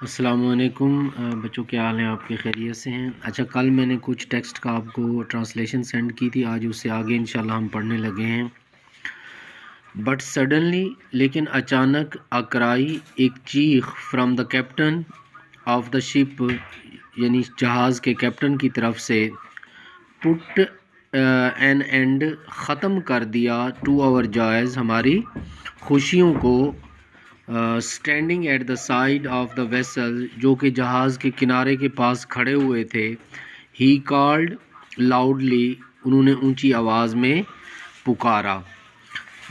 अस्सलामुअलैकुम बच्चों, क्या हाल है? आपके खैरियत से हैं? अच्छा, कल मैंने कुछ टेक्स्ट का आपको ट्रांसलेशन सेंड की थी। आज उससे आगे इंशाल्लाह हम पढ़ने लगे हैं। बट सडनली, लेकिन अचानक, अ क्राई, एक चीख, from the captain of the ship, यानी जहाज़ के कैप्टन की तरफ से, पुट एन एंड, ख़त्म कर दिया, टू आवर जॉयज़, हमारी खुशियों को, standing at the side of the vessel, जो कि जहाज़ के किनारे के पास खड़े हुए थे। ही कॉल्ड लाउडली, उन्होंने ऊंची आवाज़ में पुकारा।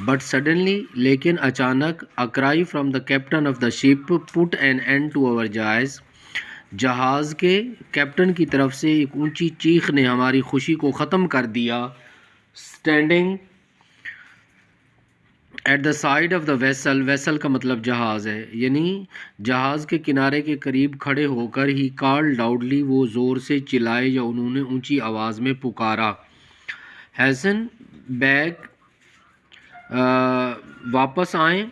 बट सडनली, लेकिन अचानक, a cry from the captain of the ship, put an end to our joys, जहाज़ के कैप्टन की तरफ से एक ऊंची चीख ने हमारी खुशी को ख़त्म कर दिया। Standing at the side of the vessel, vessel का मतलब जहाज़ है, यानी जहाज़ के किनारे के करीब खड़े होकर, ही कॉल्ड लाउडली, वो ज़ोर से चिल्लाए या उन्होंने ऊंची आवाज़ में पुकारा। हैसन बैक, वापस आएं,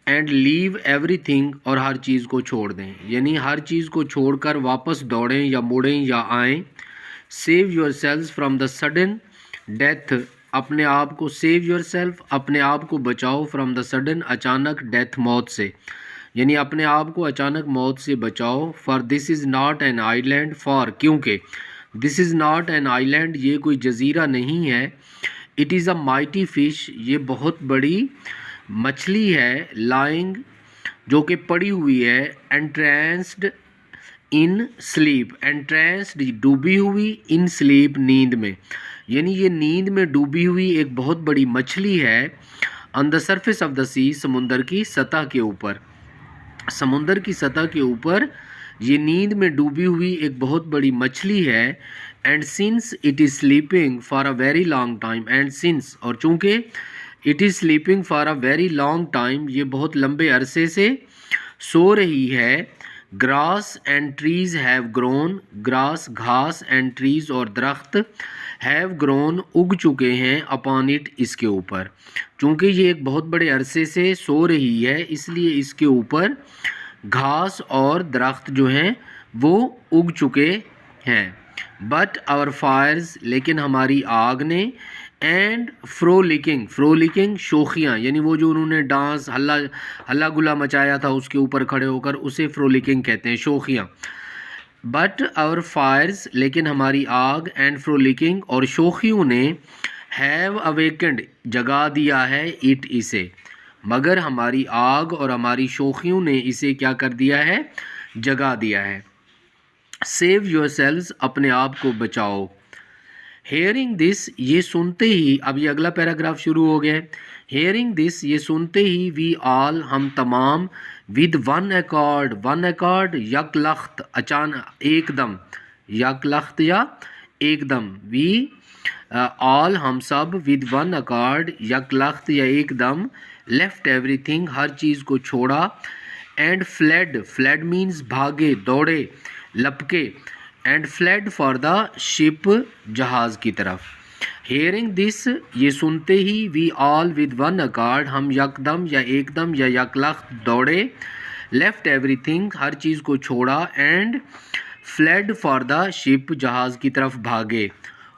एंड लीव एवरीथिंग, और हर चीज़ को छोड़ दें, यानी हर चीज़ को छोड़कर वापस दौड़ें या मुड़ें या आएं। Save your self from the sudden death, अपने आप को, सेव योर सेल्फ, अपने आप को बचाओ, फ्राम द सडन, अचानक, डेथ, मौत से, यानी अपने आप को अचानक मौत से बचाओ। For this is not an island, for, क्योंकि, this is not an island, ये कोई जजीरा नहीं है। It is a mighty fish, ये बहुत बड़ी मछली है। लाइंग, जो कि पड़ी हुई है। एंट्रेंस्ड इन स्लीप, एंट्रेंस्ड, डूबी हुई, इन स्लीप, नींद में, यानी ये नींद में डूबी हुई एक बहुत बड़ी मछली है। On the surface of the sea, समुंदर की सतह के ऊपर, समुंदर की सतह के ऊपर ये नींद में डूबी हुई एक बहुत बड़ी मछली है। And since it is sleeping for a very long time, and since, और चूँकि, it is sleeping for a very long time, ये बहुत लंबे अरसे से सो रही है। Grass and trees have grown, grass, घास, एंड ट्रीज़, और दरख्त, हैव ग्रोन, उग चुके हैं, अपॉन इट, इसके ऊपर। चूँकि ये एक बहुत बड़े अरसे से सो रही है, इसलिए इसके ऊपर घास और दरख्त जो हैं वो उग चुके हैं। बट आवर फायर्स, लेकिन हमारी आग ने, एंड फ्रोलिकिंग, फ्रोलिकिंग शोखियाँ, यानी वो जो उन्होंने डांस, हल्ला हल्ला गुल्ला मचाया था उसके ऊपर खड़े होकर, उसे फ्रोलिकिंग कहते हैं, शोखियाँ। बट आवर फायर्स, लेकिन हमारी आग, एंड फ्रोलिकिंग, और शोखियों ने, हैव अवेकेंड, जगा दिया है, इट, इसे, मगर हमारी आग और हमारी शोखियों ने इसे क्या कर दिया है? जगा दिया है। सेव योर सेल्व्स, अपने आप को बचाओ। हेयरिंग दिस, ये सुनते ही, अब ये अगला पैराग्राफ शुरू हो गया है। हेयरिंग दिस, ये सुनते ही, वी ऑल, हम तमाम, with one accord, one accord, यकलख्त, अचानक, एकदम, यकलख्त या एकदम, वी ऑल, हम सब, विद वन अकॉर्ड, यकलख्त या एकदम, लेफ्ट एवरीथिंग, हर चीज़ को छोड़ा, एंड फ्लेड, फ्लेड मीन्स भागे, दौड़े, लपके, and fled for the ship, जहाज़ की तरफ। हेयरिंग दिस, ये सुनते ही, we all, with one accord, हम यकदम या एकदम या यकलख्त दौड़े, लेफ्ट एवरीथिंग, हर चीज़ को छोड़ा, and fled for the ship, जहाज़ की तरफ भागे।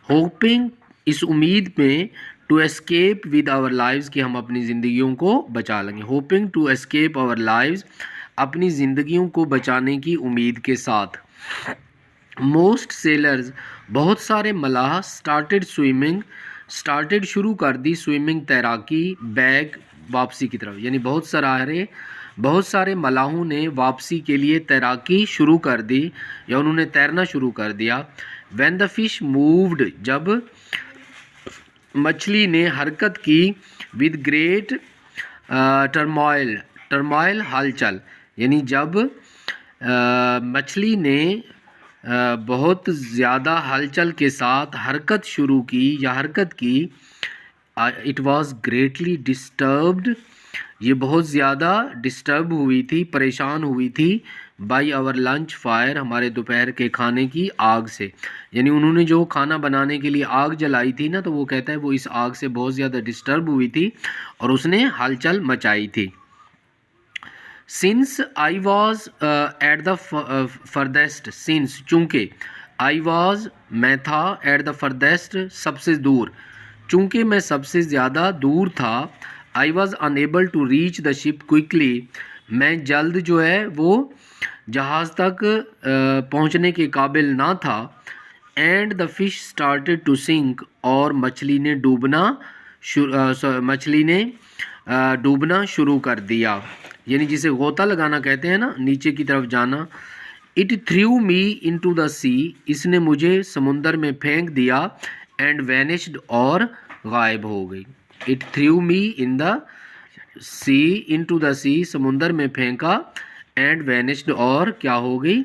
होपिंग, इस उम्मीद में, to escape with our lives, कि हम अपनी ज़िंदगियों को बचा लेंगे। Hoping to escape our lives, अपनी ज़िंदगियों को बचाने की उम्मीद के साथ। मोस्ट सेलर्स, बहुत सारे मलाह, स्टार्टेड स्विमिंग, स्टार्टेड, शुरू कर दी, स्विमिंग, तैराकी, बैक, वापसी की तरफ, यानी बहुत सारे मलाहों ने वापसी के लिए तैराकी शुरू कर दी, या उन्होंने तैरना शुरू कर दिया। व्हेन द फिश मूव्ड, जब मछली ने हरकत की, विद ग्रेट टर्मोइल, टर्मोइल, हलचल, यानी जब मछली ने बहुत ज़्यादा हलचल के साथ हरकत शुरू की या हरकत की। इट वॉज़ ग्रेटली डिस्टर्ब्ड, ये बहुत ज़्यादा डिस्टर्ब हुई थी, परेशान हुई थी, बाई आवर लंच फायर, हमारे दोपहर के खाने की आग से, यानी उन्होंने जो खाना बनाने के लिए आग जलाई थी ना, तो वो कहता है वो इस आग से बहुत ज़्यादा डिस्टर्ब हुई थी और उसने हलचल मचाई थी। Since I was at the farthest, since चूँकि, आई वॉज मैं था, एट द फर्देस्ट सबसे दूर, चूँकि मैं सबसे ज़्यादा दूर था, I was unable to reach the ship quickly, मैं जल्द जो है वो जहाज़ तक पहुँचने के काबिल ना था, and the fish started to sink, और मछली ने डूबना शुरू कर दिया, यानी जिसे गोता लगाना कहते हैं ना, नीचे की तरफ जाना। It threw me into the sea, इसने मुझे समुंदर में फेंक दिया, एंड वैनिश्ड, और गायब हो गई। It threw me in the sea, into the sea, समुंदर में फेंका, एंड वैनिश्ड, और क्या हो गई,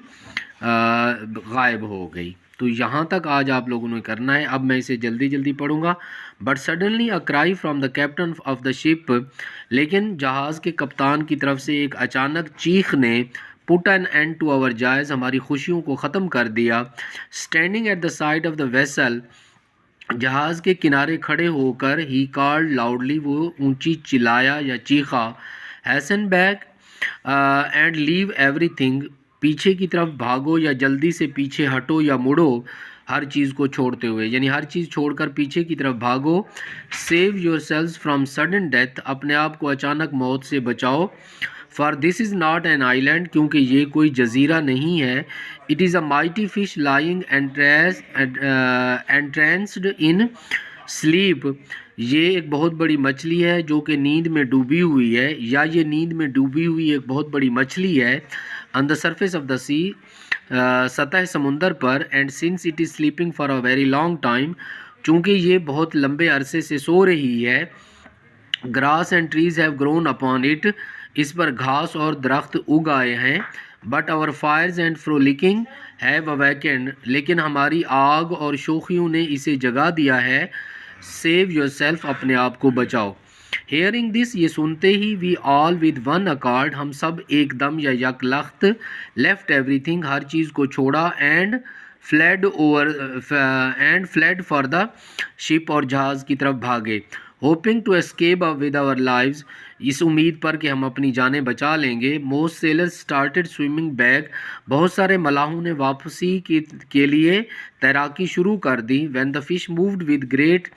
गायब हो गई। तो यहाँ तक आज आप लोगों ने करना है। अब मैं इसे जल्दी जल्दी पढ़ूँगा। But suddenly a cry from the captain of the ship, लेकिन जहाज़ के कप्तान की तरफ से एक अचानक चीख ने put an end to our joys, हमारी खुशियों को ख़त्म कर दिया। Standing at the side of the vessel, जहाज़ के किनारे खड़े होकर, ही कॉल्ड लाउडली, वो ऊंची चिल्लाया या चीखा, Hesson back and leave everything, पीछे की तरफ भागो या जल्दी से पीछे हटो या मुड़ो, हर चीज़ को छोड़ते हुए, यानी हर चीज़ छोड़कर पीछे की तरफ भागो। Save your selves from sudden death, अपने आप को अचानक मौत से बचाओ। For this is not an island, क्योंकि ये कोई जजीरा नहीं है। It is a mighty fish lying entranced in sleep, ये एक बहुत बड़ी मछली है जो कि नींद में डूबी हुई है, या ये नींद में डूबी हुई एक बहुत बड़ी मछली है। On the surface of the sea, सतह समुंदर पर। And since it is sleeping for a very long time, चूँकि ये बहुत लंबे अरसे से सो रही है। Grass and trees have grown upon it, इस पर घास और दरख्त उग आए हैं। But our fires and frolicking have awakened, लेकिन हमारी आग और शोखियों ने इसे जगा दिया है। सेव योर सेल्फ, अपने आप को बचाओ। हेयरिंग दिस, ये सुनते ही, we all with one accord, हम सब एकदम या यकलख्त, लेफ्ट एवरीथिंग, हर चीज़ को छोड़ा, and fled for the ship, और जहाज़ की तरफ भागे। Hoping to escape with our lives, इस उम्मीद पर कि हम अपनी जानें बचा लेंगे। Most sailors started swimming back, बहुत सारे मलाहों ने वापसी के लिए तैराकी शुरू कर दी। When the fish moved with great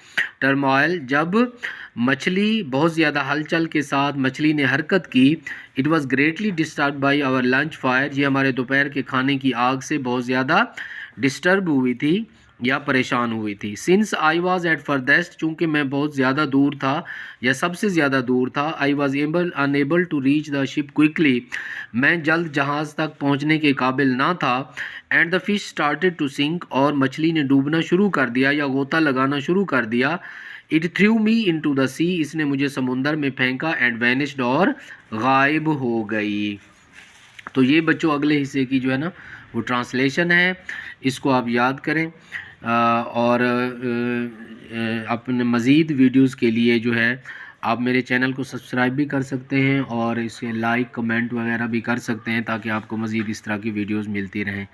turmoil, जब मछली बहुत ज़्यादा हलचल के साथ मछली ने हरकत की। It was greatly disturb by our lunch fire, ये हमारे दोपहर के खाने की आग से बहुत ज़्यादा डिस्टर्ब हुई थी या परेशान हुई थी। Since I was at farthest, चूँकि मैं बहुत ज़्यादा दूर था या सबसे ज़्यादा दूर था। I was unable to reach the ship quickly, मैं जल्द जहाज़ तक पहुँचने के काबिल ना था। And the fish started to sink, और मछली ने डूबना शुरू कर दिया या गोता लगाना शुरू कर दिया। It threw me into the sea, इसने मुझे समुंदर में फेंका। एंड वैनिश्ड, और गायब हो गई। तो ये बच्चों अगले हिस्से की जो है ना वो ट्रांसलेशन है, इसको आप याद करें। और अपने मज़ीद वीडियोस के लिए जो है आप मेरे चैनल को सब्सक्राइब भी कर सकते हैं, और इसे लाइक कमेंट वगैरह भी कर सकते हैं, ताकि आपको मज़ीद इस तरह की वीडियोस मिलती रहें।